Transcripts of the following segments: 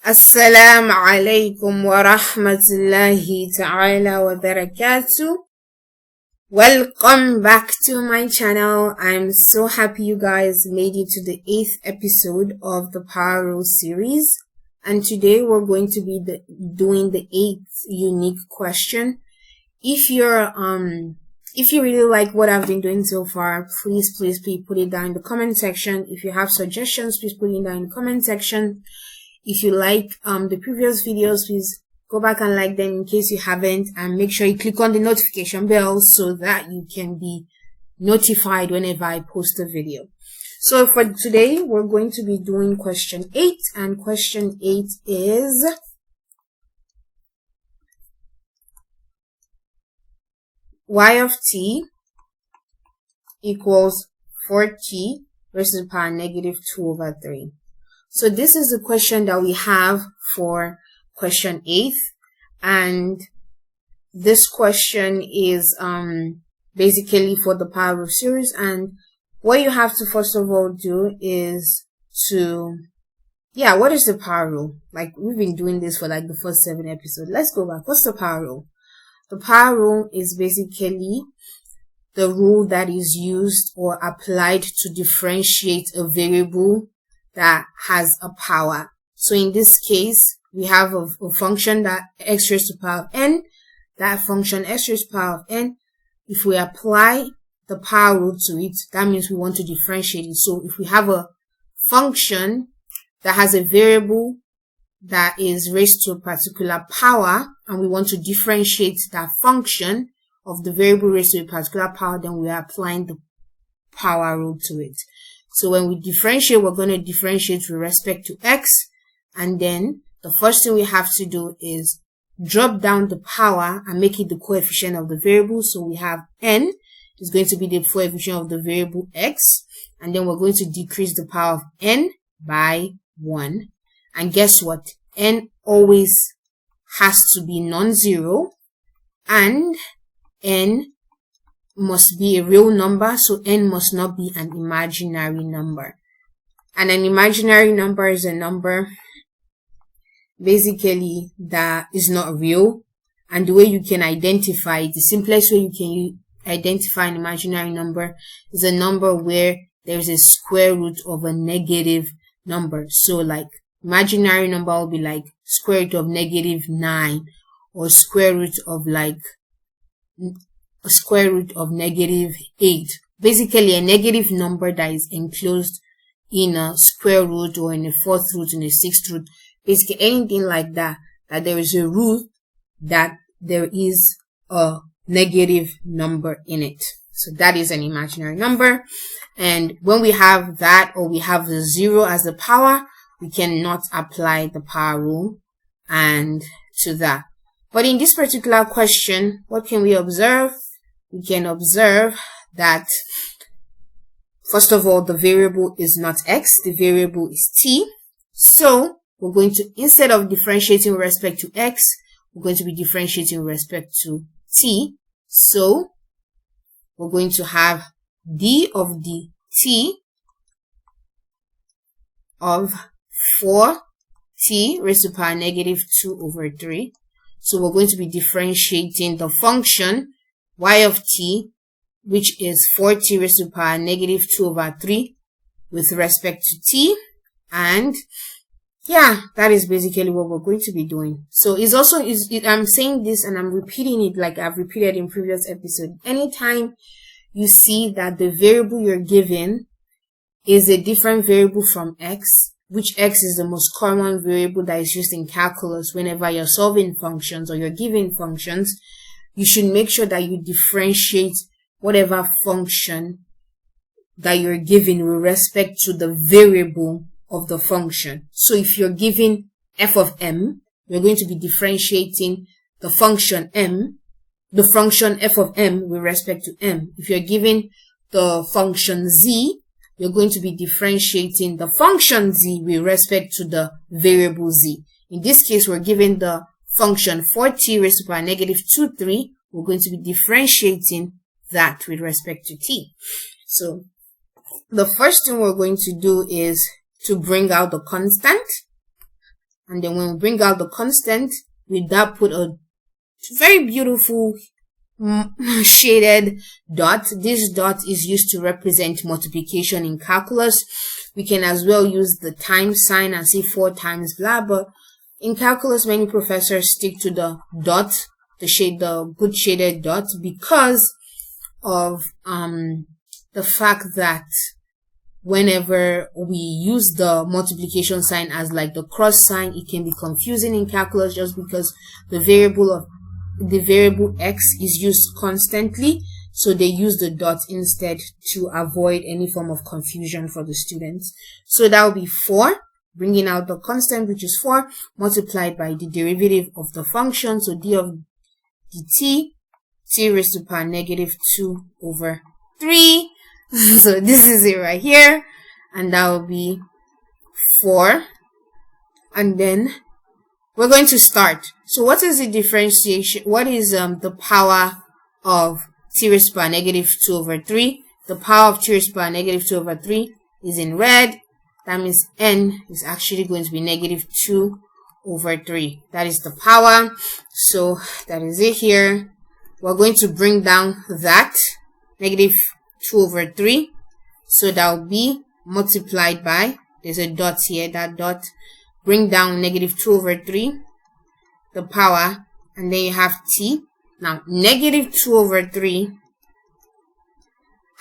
Assalamu alaikum wa rahmatullahi ta'ala wa barakatuh. Welcome back to my channel. I'm so happy you guys made it to the 8th episode of the Power Rule series. And today we're going to be doing the 8th unique question. If you really like what I've been doing so far, please put it down in the comment section. If you have suggestions, please put it down in the comment section. If you like the previous videos, please go back and like them in case you haven't, and make sure you click on the notification bell so that you can be notified whenever I post a video. So for today, we're going to be doing question 8, and question 8 is y of t equals 4t raised to the power negative 2 over 3. So this is the question that we have for question 8, and this question is basically for the power rule series. And what you have to first of all do is what is the power rule? Like, we've been doing this for like the first 7 episodes. Let's go back. What's the power rule? The power rule is basically the rule that is used or applied to differentiate a variable that has a power. So in this case, we have a function that x raised to the power of n. That function x raised to the power of n, if we apply the power rule to it, that means we want to differentiate it. So if we have a function that has a variable that is raised to a particular power, and we want to differentiate that function of the variable raised to a particular power, then we are applying the power rule to it. So when we differentiate, we're going to differentiate with respect to x, and then the first thing we have to do is drop down the power and make it the coefficient of the variable. So we have n is going to be the coefficient of the variable x, and then we're going to decrease the power of n by 1. And guess what? N always has to be non-zero, and n must be a real number, so n must not be an imaginary number. And an imaginary number is a number basically that is not real. And the way you can identify it, the simplest way you can identify an imaginary number is a number where there's a square root of a negative number. So like imaginary number will be like square root of negative 9, or square root of like a square root of negative 8. Basically a negative number that is enclosed in a square root, or in a 4th root, in a 6th root. Basically anything like that, that there is a root that there is a negative number in it. So that is an imaginary number. And when we have that, or we have the 0 as the power, we cannot apply the power rule and to that. But in this particular question, what can we observe? We can observe that, first of all, the variable is not x, the variable is t. So we're going to, instead of differentiating with respect to x, we're going to be differentiating with respect to t. So we're going to have d of the t of 4t raised to the power negative 2 over 3. So we're going to be differentiating the function y of t, which is 4t raised to the power negative 2 over 3, with respect to t. And yeah, that is basically what we're going to be doing. So it's also, I'm saying this and I'm repeating it like I've repeated in previous episodes. Anytime you see that the variable you're given is a different variable from x, which x is the most common variable that is used in calculus whenever you're solving functions or you're giving functions, you should make sure that you differentiate whatever function that you're given with respect to the variable of the function. So if you're given f of m, you're going to be differentiating the function f of m with respect to m. If you're given the function z, you're going to be differentiating the function z with respect to the variable z. In this case, we're given the function 4t raised to the power negative 2, 3. We're going to be differentiating that with respect to t. So the first thing we're going to do is to bring out the constant. And then when we bring out the constant, we that put a very beautiful shaded dot. This dot is used to represent multiplication in calculus. We can as well use the times sign and say 4 times blah, but in calculus many professors stick to the dot, the good shaded dot, because of the fact that whenever we use the multiplication sign as like the cross sign, it can be confusing in calculus just because the variable x is used constantly, so they use the dot instead to avoid any form of confusion for the students. So that will be 4, bringing out the constant, which is 4, multiplied by the derivative of the function, so d of dt, t raised to the power negative 2 over 3. So this is it right here, and that will be 4. And then we're going to start. So what is the differentiation? What is the power of t raised to the power negative 2 over 3? The power of t raised to the power negative 2 over 3 is in red. That means n is actually going to be negative 2 over 3. That is the power. So that is it here. We're going to bring down that negative 2 over 3. So that will be multiplied by, there's a dot here, that dot, bring down negative 2 over 3, the power, and then you have t. Now, negative 2 over 3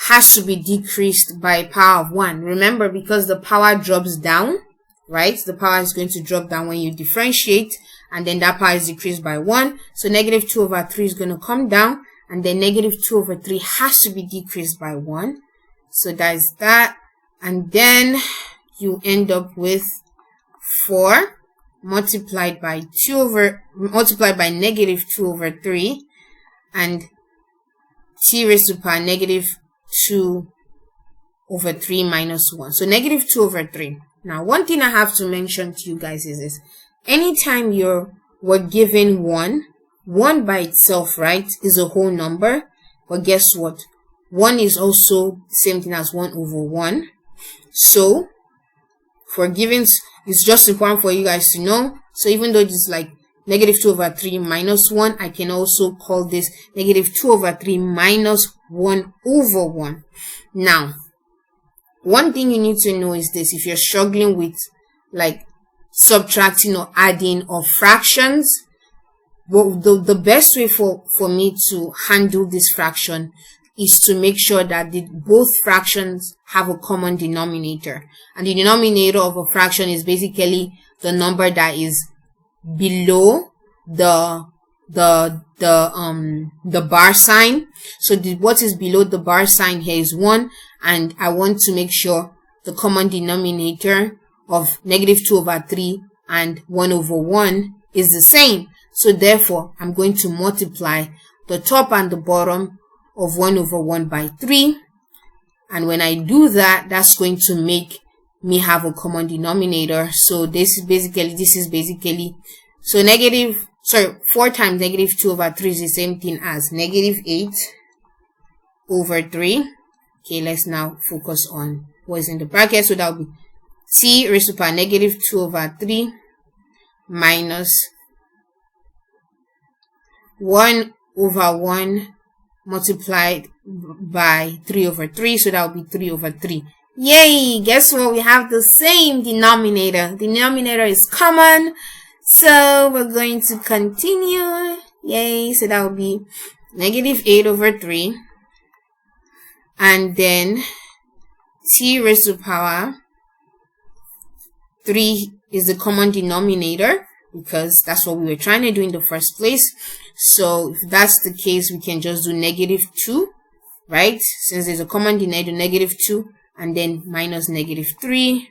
has to be decreased by power of 1. Remember, because the power drops down, right? The power is going to drop down when you differentiate, and then that power is decreased by 1. So negative 2 over 3 is going to come down, and then negative 2 over 3 has to be decreased by 1. So that is that. And then you end up with 4 multiplied by negative 2 over 3, and t raised to the power negative 2 over 3 minus 1. So negative 2 over 3. Now, one thing I have to mention to you guys is this. Anytime we're given 1 by itself, right, is a whole number. But guess what? 1 is also the same thing as 1 over 1. So, for givens, it's just important for you guys to know. So, even though it's like negative 2 over 3 minus 1, I can also call this negative 2 over 3 minus 1 over 1. Now, one thing you need to know is this. If you're struggling with like subtracting or adding or fractions, well, the best way for me to handle this fraction is to make sure that both fractions have a common denominator. And the denominator of a fraction is basically the number that is below the bar sign. So what is below the bar sign here is 1, and I want to make sure the common denominator of negative 2 over 3 and 1 over 1 is the same. So therefore, I'm going to multiply the top and the bottom of 1 over 1 by 3. And when I do that, that's going to make me have a common denominator. So this is basically, so 4 times negative 2 over 3 is the same thing as negative 8 over 3. Okay, let's now focus on what is in the bracket. So that will be t raised to the power negative 2 over 3 minus 1 over 1 multiplied by 3 over 3. So that will be 3 over 3. Yay! Guess what? We have the same denominator. The denominator is common. So we're going to continue. Yay! So that will be negative 8 over 3. And then t raised to the power 3 is the common denominator, because that's what we were trying to do in the first place. So if that's the case, we can just do negative 2, right? Since there's a common denominator, negative 2, and then minus negative 3.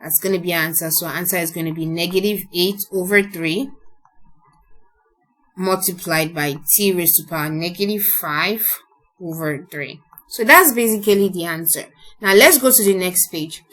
That's going to be our answer. So our answer is going to be negative 8 over 3 multiplied by t raised to the power negative 5 over 3. So that's basically the answer. Now let's go to the next page.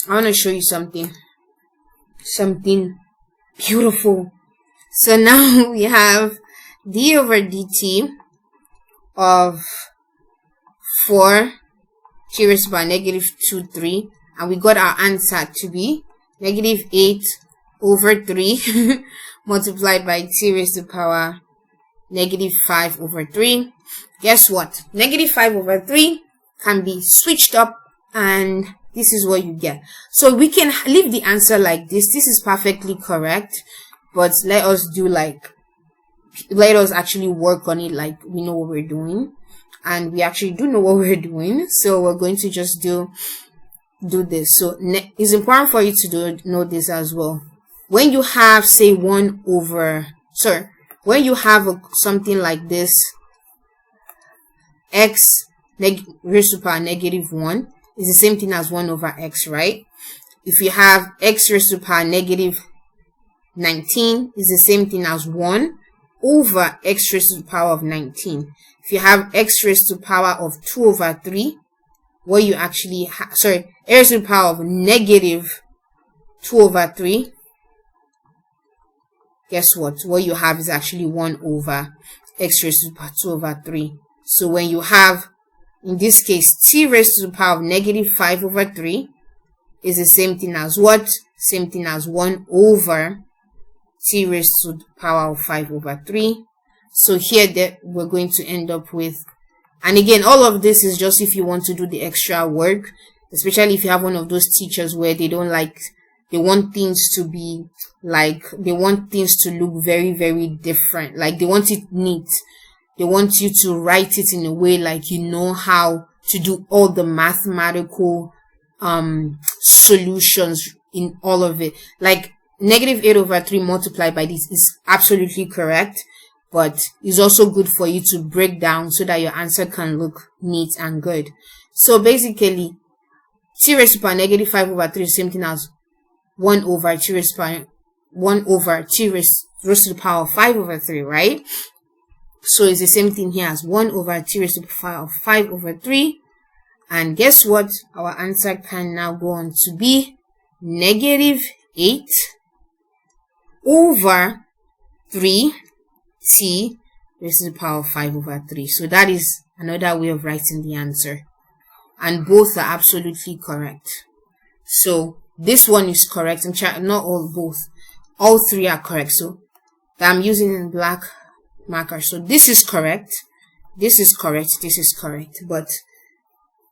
I want to show you something beautiful. So now we have d over dt of 4 t raised to the power negative 2, 3. And we got our answer to be negative 8 over 3 multiplied by t raised to the power negative 5 over 3. Guess what? Negative 5 over 3 can be switched up, and this is what you get. So we can leave the answer like this. This is perfectly correct, but let us actually work on it like we know what we're doing, and we actually do know what we're doing. So we're going to just do this. So it's important for you to know this as well. When you have, say, when you have something like this, x raised to the power negative 1 is the same thing as 1 over x, right? If you have x raised to the power negative 19 is the same thing as 1 over x raised to the power of 19. If you have x raised to the power of 2 over 3, what you actually have, a raised to the power of negative 2 over 3, guess what? What you have is actually 1 over x raised to the power 2 over 3. So when you have, in this case, t raised to the power of negative 5 over 3 is the same thing as what? Same thing as 1 over t raised to the power of 5 over 3. So here that we're going to end up with, and again, all of this is just if you want to do the extra work, especially if you have one of those teachers where they want things to be like, they want things to look very, very different. Like they want it neat. They want you to write it in a way like you know how to do all the mathematical solutions in all of it. Like negative 8 over 3 multiplied by this is absolutely correct, but it's also good for you to break down so that your answer can look neat and good. So basically, t raised to the power negative 5 over 3 is the same thing as 1 over t raised to the power of 5 over 3, right? So it's the same thing here as 1 over t raised to the power of 5 over 3. And guess what? Our answer can now go on to be negative 8 over 3 t raised to the power of 5 over 3. So that is another way of writing the answer. And both are absolutely correct. So this one is correct. Not both. All three are correct. So I'm using in black marker. So this is correct. This is correct. This is correct. But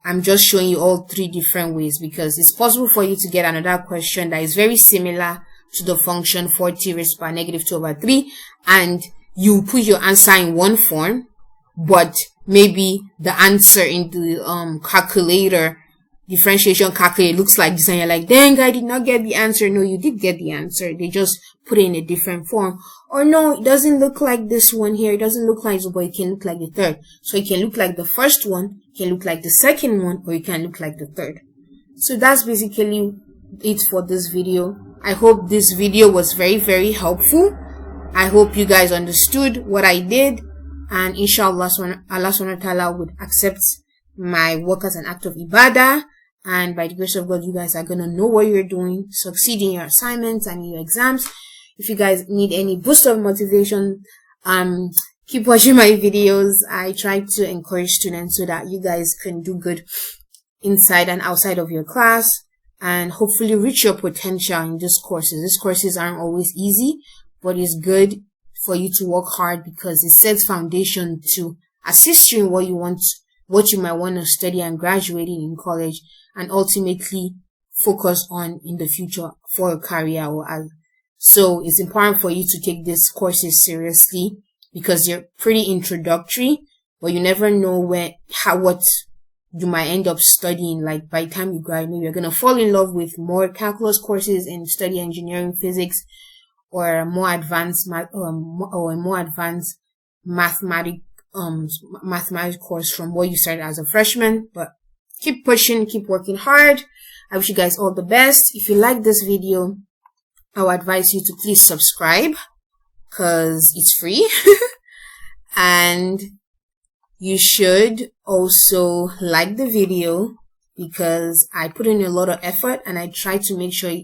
I'm just showing you all three different ways because it's possible for you to get another question that is very similar to the function 4t raised to the power negative 2 over 3, and you put your answer in one form, but maybe the answer in the calculator, differentiation calculator, looks like this, and you're like, dang, I did not get the answer. No, you did get the answer. They just put it in a different form. Or no, it doesn't look like this one here. It doesn't look like this, but it can look like the third. So it can look like the first one, it can look like the second one, or it can look like the third. So that's basically it for this video. I hope this video was very, very helpful. I hope you guys understood what I did, and inshallah Allah subhanahu wa ta'ala would accept my work as an act of ibadah, and by the grace of God you guys are gonna know what you're doing, succeed in your assignments and in your exams. If you guys need any boost of motivation, keep watching my videos. I try to encourage students so that you guys can do good inside and outside of your class and hopefully reach your potential in these courses. These courses aren't always easy, but it's good for you to work hard because it sets foundation to assist you in what you might want to study and graduating in college, and ultimately focus on in the future for a career. So it's important for you to take these courses seriously because they're pretty introductory, but you never know what you might end up studying. Like by the time you graduate, you're gonna fall in love with more calculus courses and study engineering, physics, or more advanced mathematics course from what you started as a freshman. But keep pushing, keep working hard. I wish you guys all the best. If you like this video, I would advise you to please subscribe because it's free. And you should also like the video because I put in a lot of effort and I try to make sure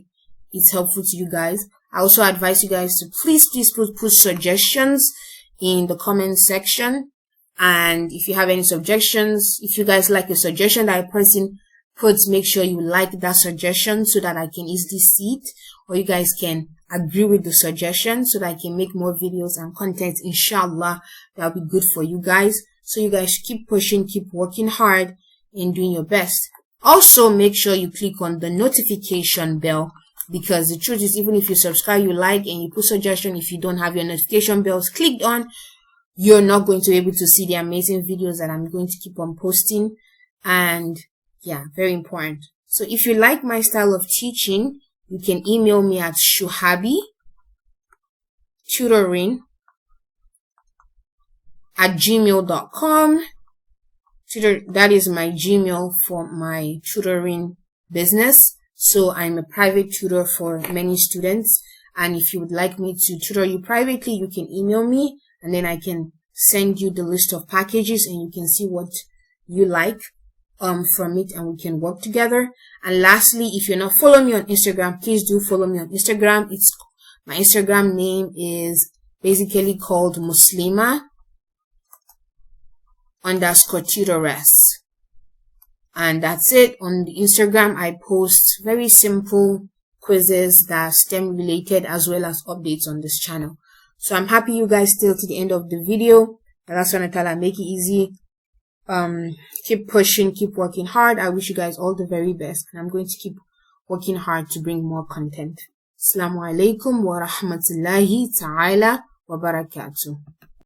it's helpful to you guys. I also advise you guys to please put suggestions in the comment section. And if you have any suggestions, if you guys like a suggestion that a person puts, make sure you like that suggestion so that I can easily see it. or you guys can agree with the suggestion so that I can make more videos and content, inshallah. That'll be good for you guys. So you guys keep pushing, keep working hard and doing your best. Also, make sure you click on the notification bell, because the truth is, even if you subscribe, you like, and you put suggestion, if you don't have your notification bells clicked on, you're not going to be able to see the amazing videos that I'm going to keep on posting. And yeah, very important. So if you like my style of teaching, you can email me at shuhabeetutoring@gmail.com. That is my Gmail for my tutoring business. So I'm a private tutor for many students. And if you would like me to tutor you privately, you can email me, and then I can send you the list of packages and you can see what you like from it, and we can work together. And lastly, if you're not following me on Instagram, please do follow me on Instagram. My Instagram name is basically called Muslima_tutoress. And that's it. On the Instagram, I post very simple quizzes that are STEM related, as well as updates on this channel. So I'm happy you guys still to the end of the video. Allah subhanahu wa ta'ala make it easy. Keep pushing, keep working hard. I wish you guys all the very best, and I'm going to keep working hard to bring more content. Assalamu alaikum wa rahmatullahi ta'ala wa barakatuh.